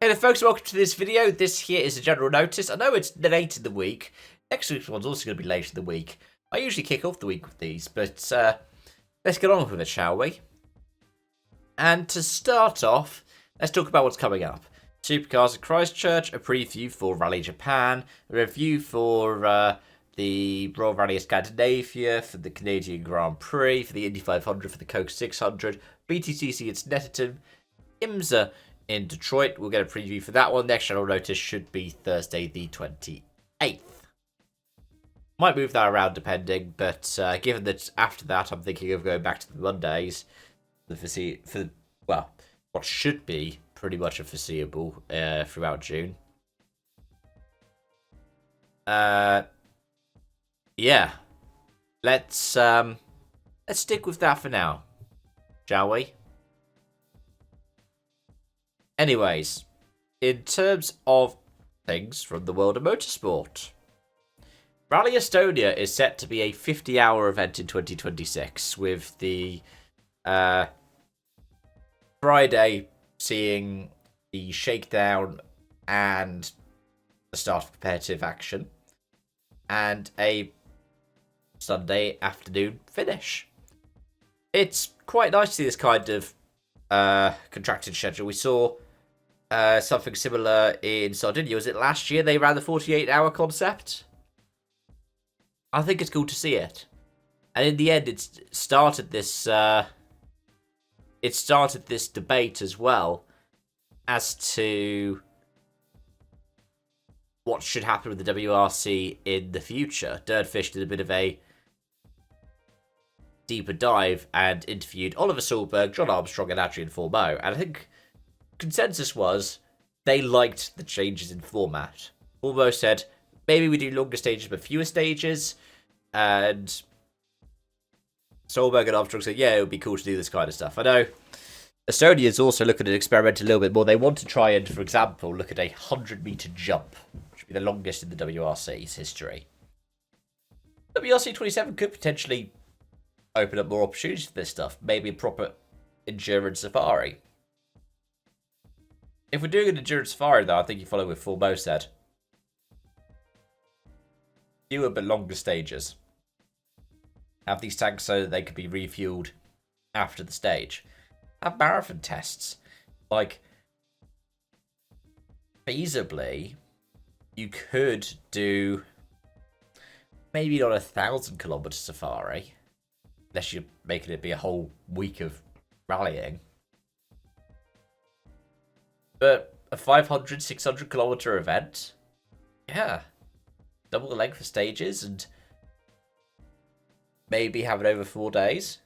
Hey there folks, welcome to this video. This here is a general notice. I know it's late in the week. Next week's one's also going to be late in the week. I usually kick off the week with these, but let's get on with it, shall we? And to start off, let's talk about what's coming up. Supercars at Christchurch, a preview for Rally Japan, a review for the Royal Rally of Scandinavia, for the Canadian Grand Prix, for the Indy 500, for the Coke 600, BTCC at Snetterton, IMSA in Detroit. We'll get a preview for that one. Next general notice should be Thursday the 28th. Might move that around depending, but given that after that I'm thinking of going back to the Mondays, what should be pretty much a foreseeable throughout June. Yeah, let's stick with that for now, shall we? Anyways, in terms of things from the world of motorsport, Rally Estonia is set to be a 50-hour event in 2026, with the Friday seeing the shakedown and the start of competitive action, and a Sunday afternoon finish. It's quite nice to see this kind of contracted schedule. We saw something similar in Sardinia. Was it last year they ran the 48-hour concept? I think it's cool to see it. And in the end, it started this debate as well as to what should happen with the WRC in the future. Dirtfish did a bit of a deeper dive and interviewed Oliver Solberg, John Armstrong, and Adrian Formeau. And I think consensus was they liked the changes in format. Formeau said, maybe we do longer stages but fewer stages. And Solberg and Armstrong said, yeah, it would be cool to do this kind of stuff. I know Estonia is also looking at experiment a little bit more. They want to try and, for example, look at a 100-meter jump, which would be the longest in the WRC's history. WRC 27 could potentially open up more opportunities for this stuff. Maybe a proper endurance safari. If we're doing an endurance safari, though, I think you follow what Formeau said. Fewer but longer stages. Have these tanks so that they could be refueled after the stage. Have marathon tests. Like, feasibly, you could do maybe not a 1,000-kilometer safari, unless you're making it be a whole week of rallying. But a 500, 600-kilometer event, yeah, double the length of stages and maybe have it over 4 days.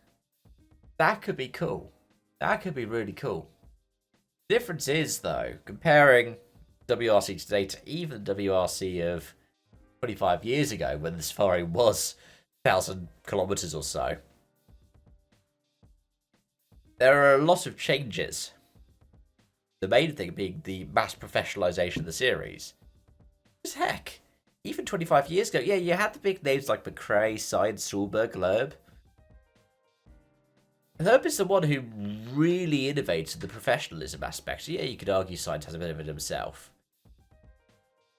That could be cool. That could be really cool. The difference is, though, comparing WRC today to even the WRC of 25 years ago, when the safari was 1,000 kilometers or so, there are a lot of changes. The main thing being the mass professionalization of the series. Because heck, even 25 years ago, yeah, you had the big names like McRae, Sainz, Solberg, Loeb. Loeb is the one who really innovated the professionalism aspect. Yeah, you could argue Sainz has a bit of it himself.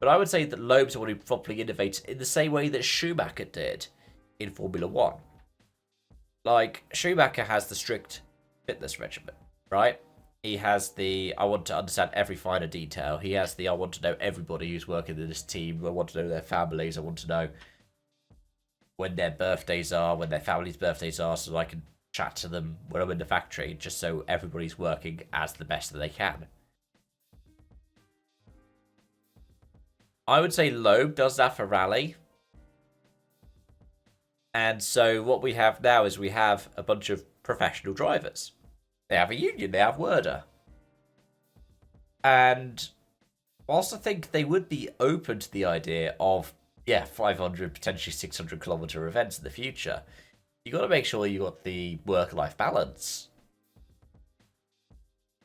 But I would say that Loeb's the one who properly innovates in the same way that Schumacher did in Formula 1. Like, Schumacher has the strict fitness regimen, right? He has the, I want to understand every finer detail. He has the, I want to know everybody who's working in this team. I want to know their families. I want to know when their birthdays are, when their family's birthdays are, so I can chat to them when I'm in the factory, just so everybody's working as the best that they can. I would say Loeb does that for rally. And so what we have now is we have a bunch of professional drivers. They have a union, they have WRC. And whilst I think they would be open to the idea of, 500, potentially 600-kilometer events in the future, you got to make sure you got the work-life balance.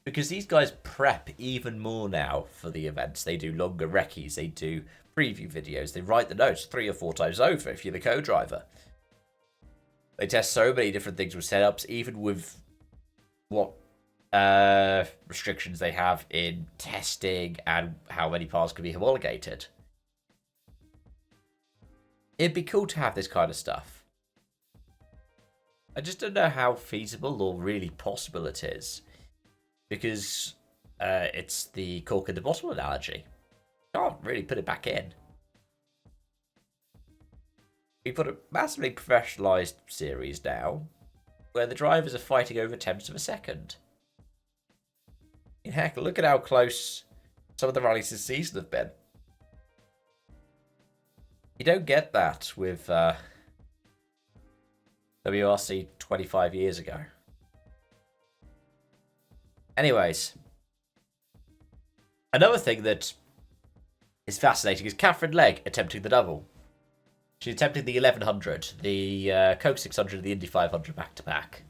Because these guys prep even more now for the events. They do longer recce's, they do preview videos, they write the notes 3 or 4 times over if you're the co-driver. They test so many different things with setups, even with what restrictions they have in testing and how many parts can be homologated. It'd be cool to have this kind of stuff. I just don't know how feasible or really possible it is. Because it's the cork in the bottle analogy. Can't really put it back in. We've got a massively professionalised series now, where the drivers are fighting over tenths of a second. Heck, look at how close some of the rallies this season have been. You don't get that with WRC 25 years ago. Anyways, another thing that is fascinating is Katherine Legge attempting the double. She attempted the 1100, the Coke 600, and the Indy 500 back-to-back.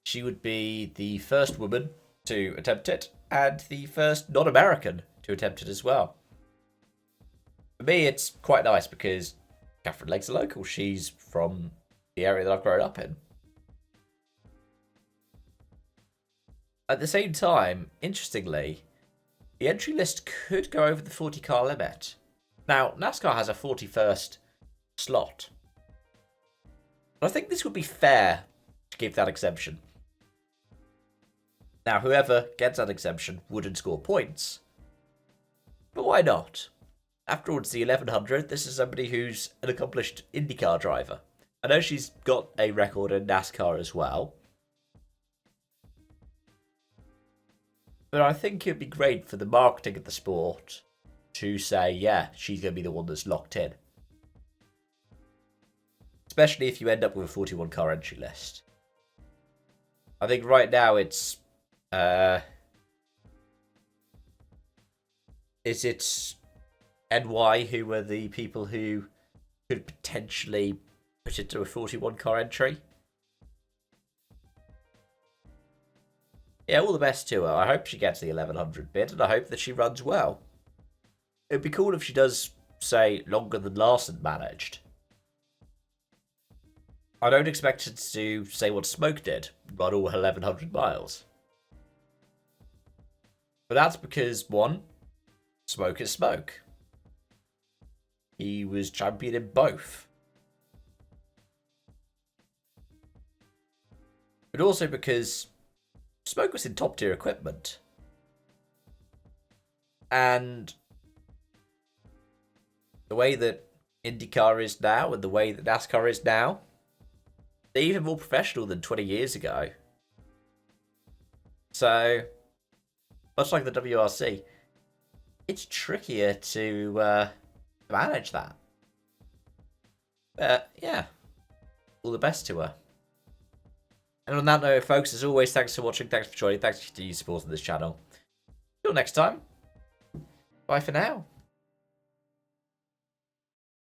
She would be the first woman to attempt it, and the first non-American to attempt it as well. For me, it's quite nice because Katherine Legge's a local. She's from the area that I've grown up in. At the same time, interestingly, the entry list could go over the 40-car limit. Now, NASCAR has a 41st slot. But I think this would be fair to give that exemption. Now, whoever gets that exemption wouldn't score points. But why not? After all, it's the 1100. This is somebody who's an accomplished IndyCar driver. I know she's got a record in NASCAR as well. But I think it'd be great for the marketing of the sport to say, yeah, she's going to be the one that's locked in. Especially if you end up with a 41-car entry list. I think right now it's... is it NY who were the people who could potentially put it to a 41-car entry? Yeah, all the best to her. I hope she gets the 1100 bid, and I hope that she runs well. It'd be cool if she does, say, longer than Larson managed. I don't expect her to say what Smoke did, run all 1100 miles. But that's because, one, Smoke is Smoke. He was champion in both. But also because Smoke was in top tier equipment. And the way that IndyCar is now and the way that NASCAR is now, they're even more professional than 20 years ago. So, much like the WRC, it's trickier to manage that. But, yeah, all the best to her. And on that note, folks, as always, thanks for watching, thanks for joining, thanks for your support on this channel. Till next time, bye for now.